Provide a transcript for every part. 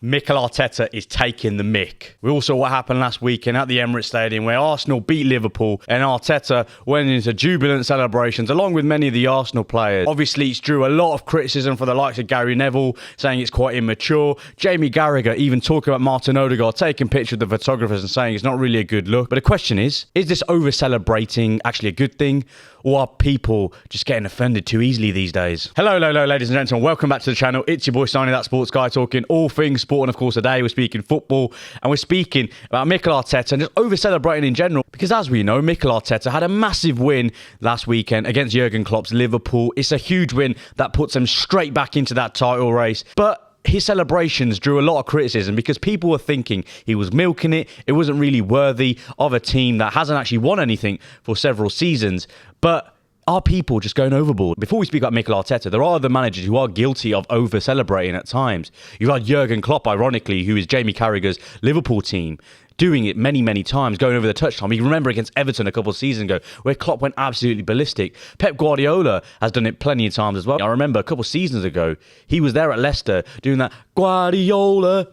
Mikel Arteta is taking the mick. We all saw what happened last weekend at the Emirates Stadium where Arsenal beat Liverpool and Arteta went into jubilant celebrations along with many of the Arsenal players. Obviously, it's drew a lot of criticism from the likes of Gary Neville, saying it's quite immature. Jamie Carragher even talking about Martin Odegaard taking pictures of the photographers and saying it's not really a good look. But the question is this over-celebrating actually a good thing? Or are people just getting offended too easily these days? Hello, ladies and gentlemen. Welcome back to the channel. It's your boy Sani-That sports guy talking all things sport. And of course, today we're speaking football and we're speaking about Mikel Arteta and just over-celebrating in general. Because as we know, Mikel Arteta had a massive win last weekend against Jurgen Klopp's Liverpool. It's a huge win that puts them straight back into that title race. But his celebrations drew a lot of criticism because people were thinking he was milking it. It wasn't really worthy of a team that hasn't actually won anything for several seasons. But are people just going overboard? Before we speak about Mikel Arteta, there are other managers who are guilty of over-celebrating at times. You've had Jurgen Klopp, ironically, who is Jamie Carragher's Liverpool team, doing it many times, going over the touchline. You can remember against Everton a couple of seasons ago where Klopp went absolutely ballistic. Pep Guardiola has done it plenty of times as well. I remember a couple of seasons ago, he was there at Leicester doing that Guardiola,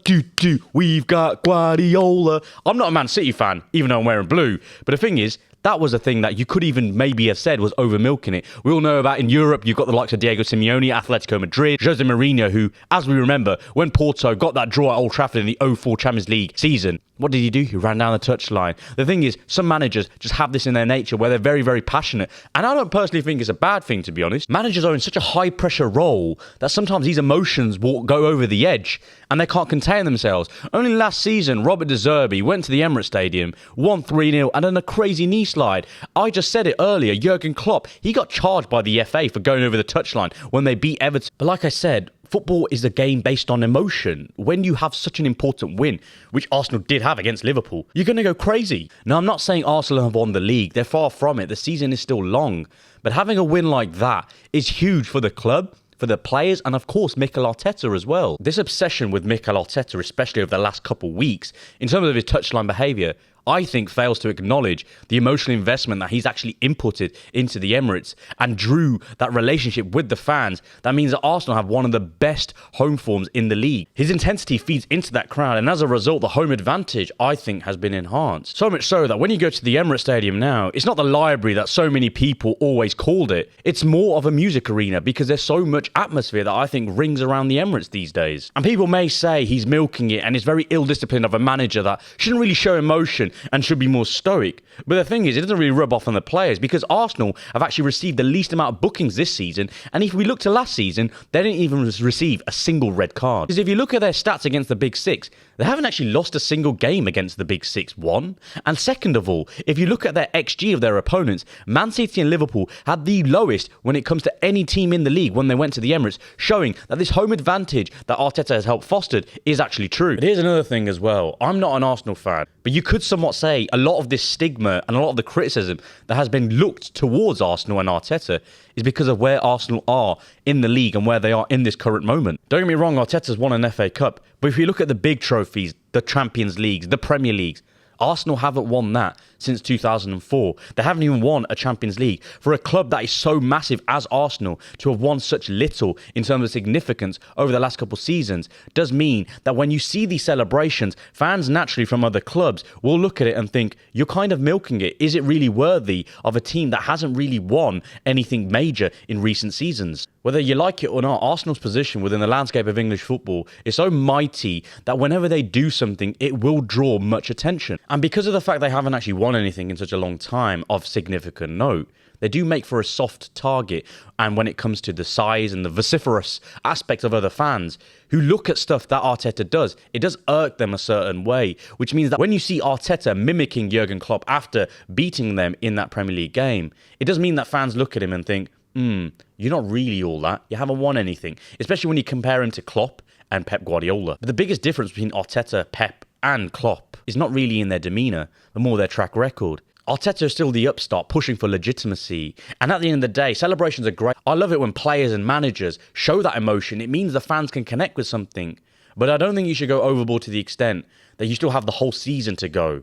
we've got Guardiola. I'm not a Man City fan, even though I'm wearing blue. But the thing is, that was a thing that you could even maybe have said was over milking it. We all know about in Europe, you've got the likes of Diego Simeone, Atletico Madrid, Jose Mourinho, who, as we remember, when Porto got that draw at Old Trafford in the 04 Champions League season, what did he do? He ran down the touchline. The thing is, some managers just have this in their nature where they're very passionate. And I don't personally think it's a bad thing, to be honest. Managers are in such a high-pressure role that sometimes these emotions will go over the edge and they can't contain themselves. Only last season, Robert De Zerbi went to the Emirates Stadium, won 3-0 and then a crazy knee slide. I just said it earlier, Jurgen Klopp, he got charged by the FA for going over the touchline when they beat Everton. But like I said, football is a game based on emotion. When you have such an important win, which Arsenal did have against Liverpool, you're going to go crazy. Now, I'm not saying Arsenal have won the league. They're far from it. The season is still long. But having a win like that is huge for the club, for the players, and of course Mikel Arteta as well. This obsession with Mikel Arteta, especially over the last couple of weeks, in terms of his touchline behaviour, I think fails to acknowledge the emotional investment that he's actually inputted into the Emirates and drew that relationship with the fans. That means that Arsenal have one of the best home forms in the league. His intensity feeds into that crowd, and as a result, the home advantage, I think, has been enhanced. So much so that when you go to the Emirates Stadium now, it's not the library that so many people always called it. It's more of a music arena because there's so much atmosphere that I think rings around the Emirates these days. And people may say he's milking it and it's very ill-disciplined of a manager that shouldn't really show emotion and should be more stoic. But the thing is, it doesn't really rub off on the players because Arsenal have actually received the least amount of bookings this season. And if we look to last season, they didn't even receive a single red card. Because if you look at their stats against the Big Six, they haven't actually lost a single game against the Big Six, one. And second of all, if you look at their XG of their opponents, Man City and Liverpool had the lowest when it comes to any team in the league when they went to the Emirates, showing that this home advantage that Arteta has helped fostered is actually true. But here's another thing as well. I'm not an Arsenal fan, but you could somewhat say a lot of this stigma and a lot of the criticism that has been looked towards Arsenal and Arteta is because of where Arsenal are in the league and where they are in this current moment. Don't get me wrong, Arteta's won an FA Cup, but if you look at the big trophies, the Champions Leagues, the Premier Leagues, Arsenal haven't won that since 2004. They haven't even won a Champions League. For a club that is so massive as Arsenal to have won such little in terms of significance over the last couple of seasons does mean that when you see these celebrations, fans naturally from other clubs will look at it and think, you're kind of milking it. Is it really worthy of a team that hasn't really won anything major in recent seasons? Whether you like it or not, Arsenal's position within the landscape of English football is so mighty that whenever they do something, it will draw much attention. And because of the fact they haven't actually won anything in such a long time of significant note, they do make for a soft target. And when it comes to the size and the vociferous aspects of other fans who look at stuff that Arteta does, it does irk them a certain way, which means that when you see Arteta mimicking Jurgen Klopp after beating them in that Premier League game, it does mean that fans look at him and think, you're not really all that. You haven't won anything, especially when you compare him to Klopp and Pep Guardiola. But the biggest difference between Arteta, Pep and Klopp is not really in their demeanour, but more their track record. Arteta is still the upstart pushing for legitimacy. And at the end of the day, celebrations are great. I love it when players and managers show that emotion. It means the fans can connect with something. But I don't think you should go overboard to the extent that you still have the whole season to go.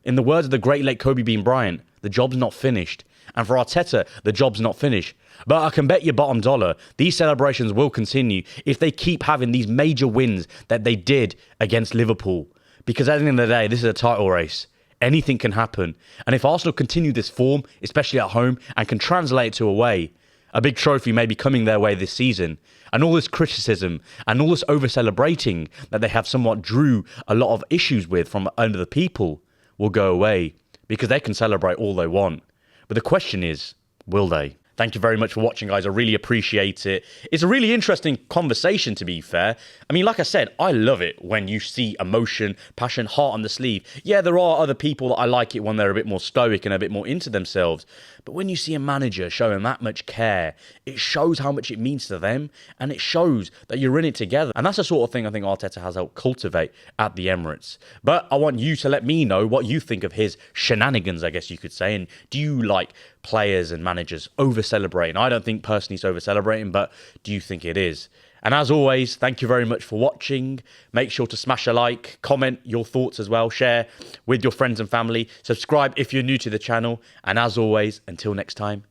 In the words of the great late Kobe Bean Bryant, the job's not finished. And for Arteta, the job's not finished. But I can bet you bottom dollar, these celebrations will continue if they keep having these major wins that they did against Liverpool. Because at the end of the day, this is a title race. Anything can happen. And if Arsenal continue this form, especially at home, and can translate it to away, a big trophy may be coming their way this season. And all this criticism and all this over-celebrating that they have somewhat drew a lot of issues with from under the people will go away. Because they can celebrate all they want. But the question is, will they? Thank you very much for watching, guys. I really appreciate it. It's a really interesting conversation, to be fair. I mean, like I said, I love it when you see emotion, passion, heart on the sleeve. Yeah, there are other people that I like it when they're a bit more stoic and a bit more into themselves. But when you see a manager showing that much care, it shows how much it means to them, and it shows that you're in it together. And that's the sort of thing I think Arteta has helped cultivate at the Emirates. But I want you to let me know what you think of his shenanigans, I guess you could say. And do you like players and managers over-celebrating? I don't think personally it's over-celebrating, but do you think it is? And as always, thank you very much for watching. Make sure to smash a like, comment your thoughts as well, share with your friends and family. Subscribe if you're new to the channel. And as always, until next time,